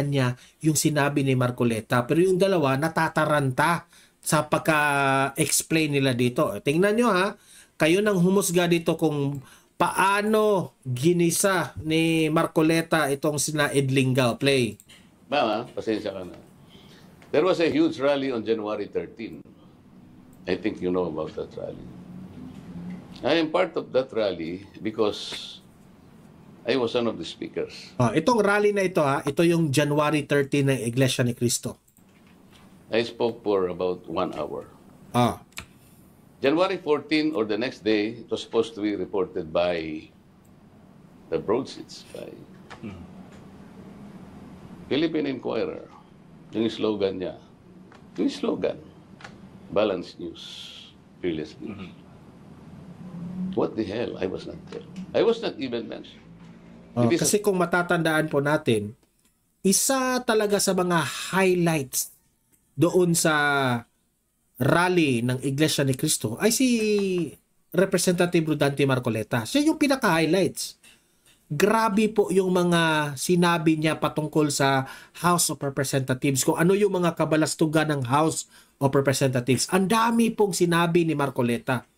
niya yung sinabi ni Marcoleta. Pero yung dalawa, natataranta sa pagka-explain nila dito. Tingnan nyo ha, kayo nang humusga dito kung paano ginisa ni Marcoleta itong sina Edlingao. Play. Mama, pasensya ka na. There was a huge rally on January 13. I think you know about that rally. I am part of that rally because I was one of the speakers. Itong rally na ito ha, ito yung January 13 ng Iglesia ni Cristo. I spoke for about 1 hour. Ah. January 14 or the next day, it was supposed to be reported by the broadsheets, by Philippine Inquirer. Yung slogan niya. Yung slogan, Balanced News, Fearless News. What the hell? I was not there. I was not even mentioned. Kasi kung matatandaan po natin, isa talaga sa mga highlights doon sa rally ng Iglesia ni Cristo ay si Representative Rodante Marcoleta. Siya yung pinaka-highlights. Grabe po yung mga sinabi niya patungkol sa House of Representatives, kung ano yung mga kabalastugan ng House of Representatives. Ang dami pong sinabi ni Marcoleta.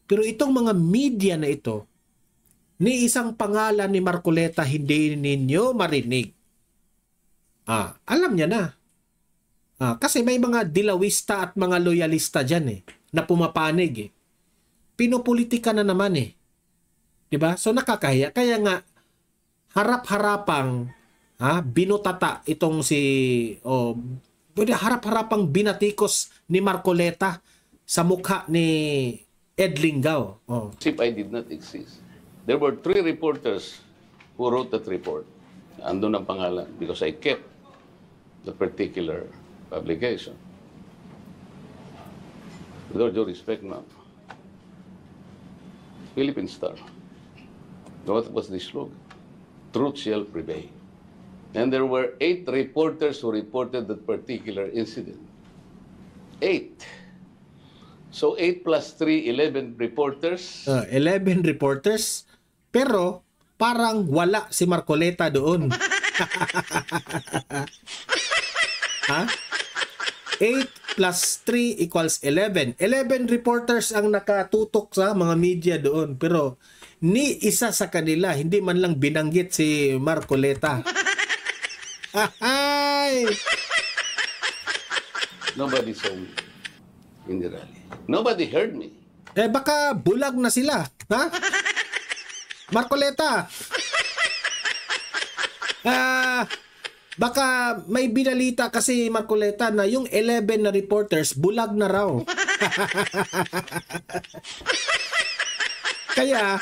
Pero itong mga media na ito, ni isang pangalan ni Marcoleta hindi ninyo marinig. Alam niya na. Kasi may mga dilawista at mga loyalista dyan na pumapanig Pinopolitika na naman 'Di ba? So nakakahiya. Kaya nga harap-harapang binutata itong harap-harapang binatikos ni Marcoleta sa mukha ni Edlingao. If I did not exist. There were 3 reporters who wrote that report. Andun ang pangalan because I kept the particular publication. With all due respect, ma'am. Philippine Star. What was the slogan? Truth shall prevail. And there were 8 reporters who reported that particular incident. 8. So 8 plus 3, 11 reporters. 11 reporters. Pero parang wala si Marcoleta doon. 8 plus 3 equals 11. 11 reporters ang nakatutok sa mga media doon. Pero ni isa sa kanila, hindi man lang binanggit si Marcoleta. Nobody saw me in the rally. Nobody heard me. Baka bulag na sila. Marcoleta. Baka may binalita kasi Marcoleta na yung 11 na reporters bulag na raw. Kaya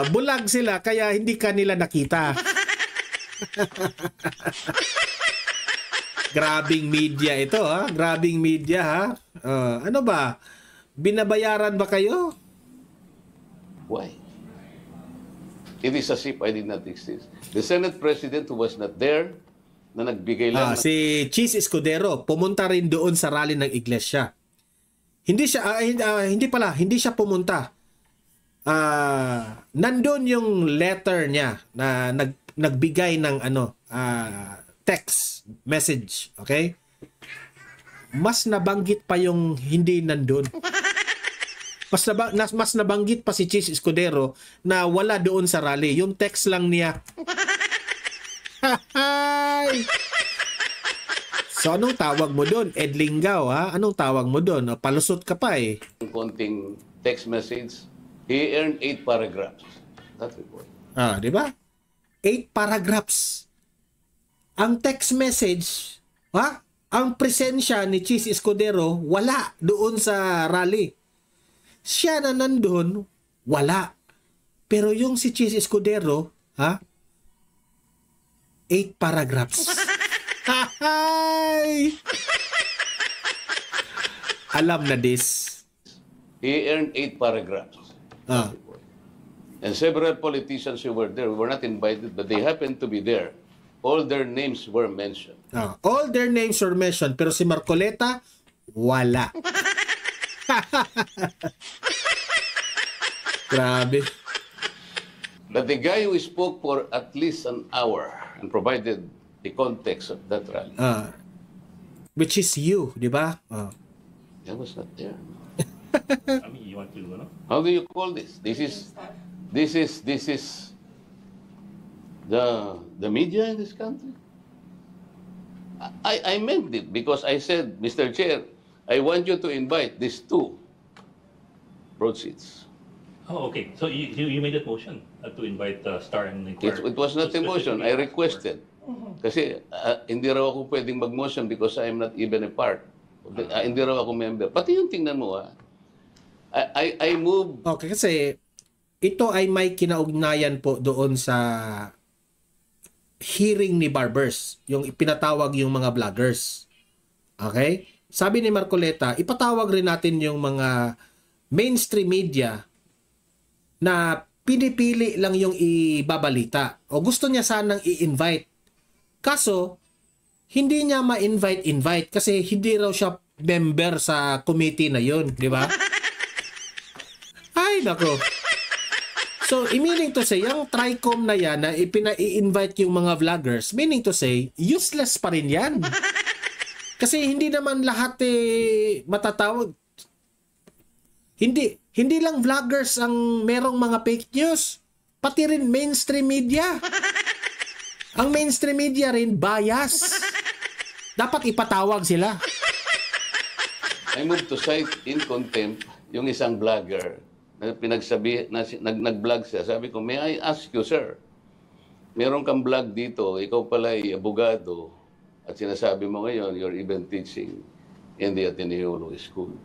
bulag sila kaya hindi kanila nakita. Grabing media ito Grabing media ano ba? Binabayaran ba kayo? Why? It is as if I did not exist. The Senate President who was not there, na nagbigay lang. Si Chis Escudero, pumunta rin doon sa rally ng iglesia. Hindi siya pumunta. Nandun yung letter niya na nagbigay ng text message. Okay? Mas nabanggit pa yung hindi nandun. Mas nabanggit pa si Chis Escudero na wala doon sa rally. Yung text lang niya. So anong tawag mo doon? Edlingao Anong tawag mo doon? Palusot ka pa Konting text message. He earned 8 paragraphs. That report. Di ba? 8 paragraphs. Ang text message, ang presensya ni Chis Escudero wala doon sa rally. Siya na nandun, wala. Pero yung si Chis Escudero, 8 paragraphs. Alam na this. He earned 8 paragraphs. And several politicians who were there were not invited, but they happened to be there. All their names were mentioned. All their names were mentioned, pero si Marcoleta, wala. Grabe. But the guy who spoke for at least an hour and provided the context of that rally. Which is you, di ba? I was not there. I mean, you want to, ano? How do you call this? This is the media in this country. I meant it because I said, Mr. Chair, I want you to invite these two proceeds. Oh, okay. So you made that motion to invite Star and Inquirer. It was not a motion. I requested. Kasi hindi raw ako pwedeng mag-motion because I am not even a part. Hindi raw ako member. Pati yung tingnan mo, I move. Okay, kasi ito ay may kinaugnayan po doon sa hearing ni Barbers, yung ipinatawag yung mga vloggers. Okay? Sabi ni Marcoleta, ipatawag rin natin yung mga mainstream media na pinipili lang yung ibabalita o gusto niya sanang i-invite. Kaso, hindi niya ma-invite kasi hindi raw siya member sa committee na yun, di ba? Ay, nako. So, meaning to say, yung TRICOM na yan na ipina-i-invite yung mga vloggers, meaning to say, useless pa rin yan. Kasi hindi naman lahat matatawag. Hindi lang vloggers ang merong mga fake news. Pati rin mainstream media. Ang mainstream media rin bias. Dapat ipatawag sila. I moved to cite in contempt yung isang vlogger na pinagsabi na nag-vlog siya. Sabi ko, may I ask you, sir, meron kang vlog dito, ikaw pala ay abogado at sinasabi mo ngayon, you're even teaching in the Ateneo Law School.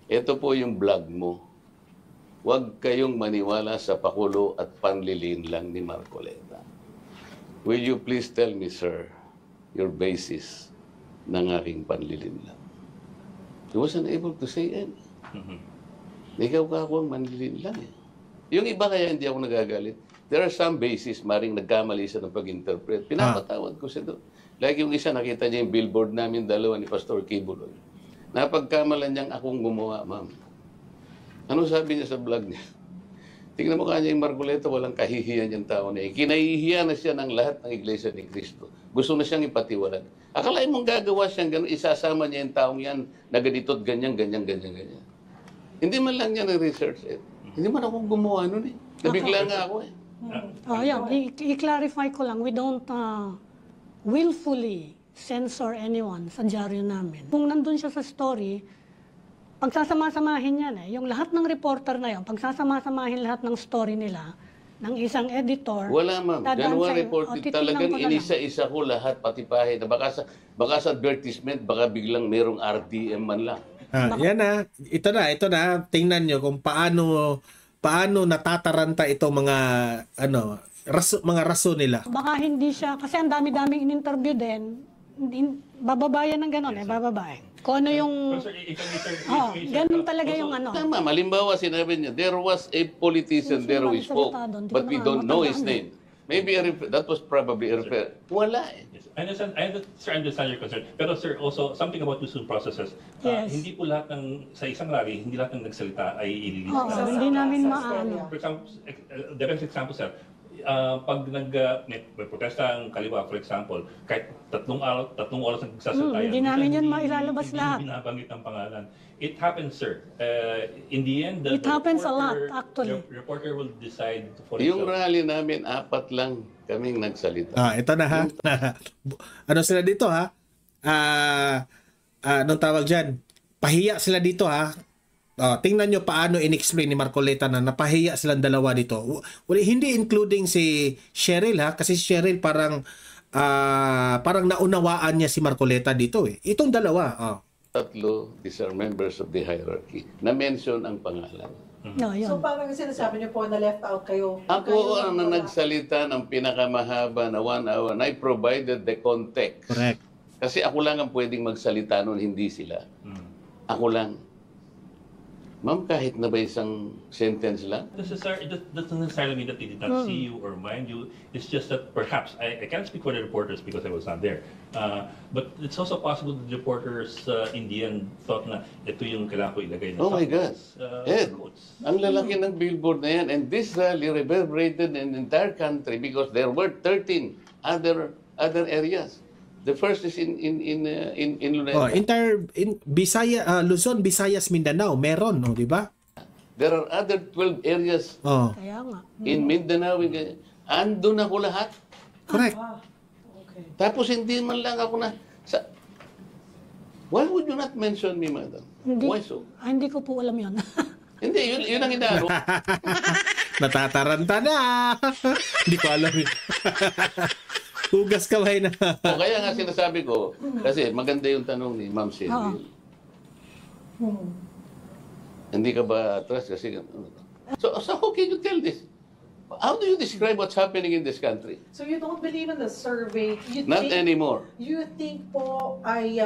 Ito po yung vlog mo. Huwag kayong maniwala sa pakulo at panlilin lang ni Marcoleta. Will you please tell me, sir, your basis ng aking panlilin lang? He wasn't able to say any. Ikaw ka ako ang manlilin lang. Yung iba kaya hindi ako nagagalit. There are some basis, maring nagkamali siya ng pag-interpret. Pinapatawad ko siya doon. Like yung isa, nakita niya yung billboard namin, dalawa ni Pastor Kibuloy. Napagkamalan niyang akong gumawa, ma'am. Ano sabi niya sa vlog niya? Tingnan mo kanya yung Marcoleta, walang kahihiyan yung tao niya. Kinahihiyan na siya ng lahat ng Iglesia ni Cristo. Gusto na siyang ipatiwalag. Akalain mong gagawa siyang gano'n, isasama niya yung taong yan na ganito't ganyan. Hindi man lang niya na-research it. Hindi man ako gumawa nun eh. Nabigla nga ako eh. I-clarify ko lang, we don't willfully censor anyone sa dyaryo namin. Kung nandun siya sa story, pagsasama-samahin yan eh. Yung lahat ng reporter na yun, pagsasama-samahin lahat ng story nila, ng isang editor. Wala ma'am. Gano'n reported. Talagang inisa-isa ko lahat, pati pahe. Baka sa advertisement, baka biglang merong RDM man lang. Yan na. Ito na. Tingnan nyo kung paano natataranta ito mga mga rason nila. Baka hindi siya, kasi ang dami-daming in-interview din, bababayan ng gano'n bababayan. Kung ano yung... ganun talaga yung ano. Tama, malimbawa sinabi niya, there was a politician there who spoke, but we don't know his name. Maybe that was probably a refer. Wala eh. I understand your concern. Pero sir, also, something about Luzon processes. Hindi po lahat sa isang rally, hindi lahat ng nagsalita ay ililista. Hindi namin maano. For example, the best example, sir, pag may protesta ang kaliwa, for example, kahit tatlong oras nagsasalita hindi namin yun mailalabas lahat. Hindi binabanggit ang pangalan. It happens, sir. In the end, it happens a lot, actually. The reporter will decide for yung rally namin, 4 lang kaming nagsalita. Ito na ha. Ano sila dito ha? Anong tawag dyan? Pahiya sila dito ha. Tingnan nyo paano in-explain ni Marcoleta na napahiya silang dalawa dito. Hindi including si Cheryl ha, kasi si Cheryl parang naunawaan niya si Marcoleta dito eh. Itong dalawa. Tatlo, these are members of the hierarchy. Na-mention ang pangalan. So parang sinasabi niyo po na left out kayo. Ako ang nagsalita ng pinakamahaba na 1 hour and I provided the context. Correct. Kasi ako lang ang pwedeng magsalita noon, hindi sila. Ako lang. Ma'am, kahit na ba isang sentence lang? That doesn't necessarily mean that they did not see you or mind you. It's just that perhaps, I can't speak for the reporters because I was not there. But it's also possible that the reporters in the end thought na ito yung kailangan ko ilagay na oh my God. Ed, ang lalaki ng billboard na yan. And this rally reverberated in the entire country because there were 13 other other areas. The first is in Luneta. Luzon, Visayas, Mindanao, meron, di ba? There are other 12 areas Kaya nga. in Mindanao. Andun ako lahat. Correct. Okay. Tapos hindi man lang ako na... Why would you not mention me, madam? Why so? Hindi ko po alam yun. Hindi, yun ang inaano. Natataranta na. Hindi ko alam yun. Hugas kamay na. O kaya nga sinasabi ko, kasi maganda yung tanong ni Ma'am Sylvie. Hindi ka ba trust kasi... So how can you tell this? How do you describe what's happening in this country? So you don't believe in the survey? Not anymore. You think po ay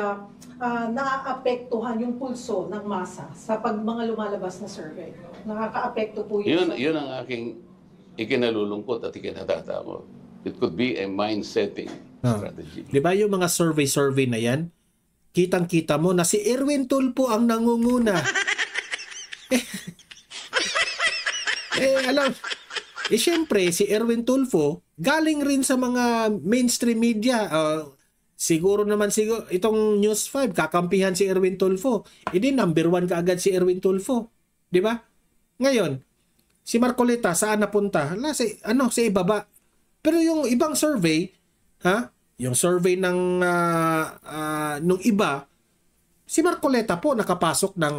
naaapektuhan yung pulso ng masa sa mga lumalabas na survey? Nakakaapekto po yun? Yun ang aking ikinalulungkot at ikinatatawa. It could be a mind-setting strategy. Di ba yung mga survey na yan, kitang-kita mo na si Erwin Tulfo ang nangunguna. Siyempre, si Erwin Tulfo, galing rin sa mga mainstream media. Siguro itong News 5, kakampihan si Erwin Tulfo. Number 1 kaagad si Erwin Tulfo. Di ba? Ngayon, si Marcoleta, saan napunta? Sa ibaba. Pero yung ibang survey, yung survey ng nung iba, si Marcoleta po nakapasok ng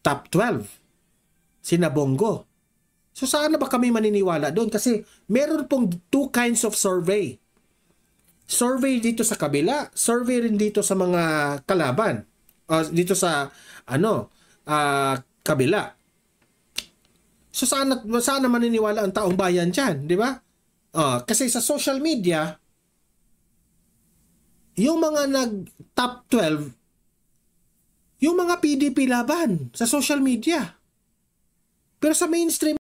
top 12. Si Nabongo. So saan na ba kami maniniwala doon? Kasi meron pong two kinds of survey. Survey dito sa kabila, survey rin dito sa mga kalaban. Dito sa kabila. So saan na maniniwala ang taong bayan dyan, di ba? Kasi sa social media, yung mga nag-top 12, yung mga PDP laban sa social media. Pero sa mainstream